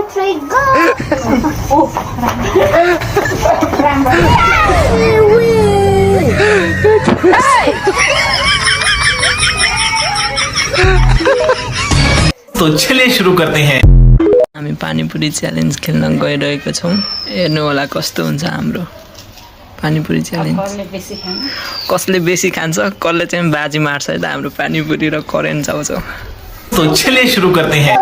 three, go! तो चलिए शुरू करते हैं। हामी पानीपुरी च्यालेन्ज खेल्न गइरहेको छौँ। हेर्नु होला कस्तो हुन्छ हाम्रो पानीपुरी च्यालेन्ज। कसले बेसी खान्छ कसले चाहिँ बाजी मार्छ है त हाम्रो पानीपुरी र करेन्ट चाउँछ। तो चलिए शुरू करते हैं।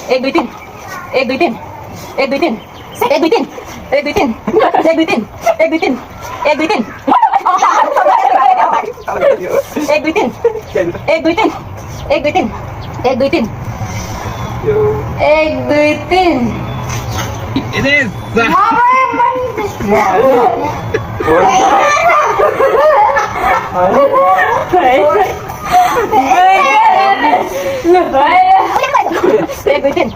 एक दुई तीन एक दुई तीन एक दुई तीन एक दुई तीन एक दुई तीन एक दुई तीन एक दुई तीन एक दुई तीन एक दुई तीन एक दुई तीन एक दुई तीन एक दुई तीन एक दुई तीन एक दुई तीन It is. एक दुई तीन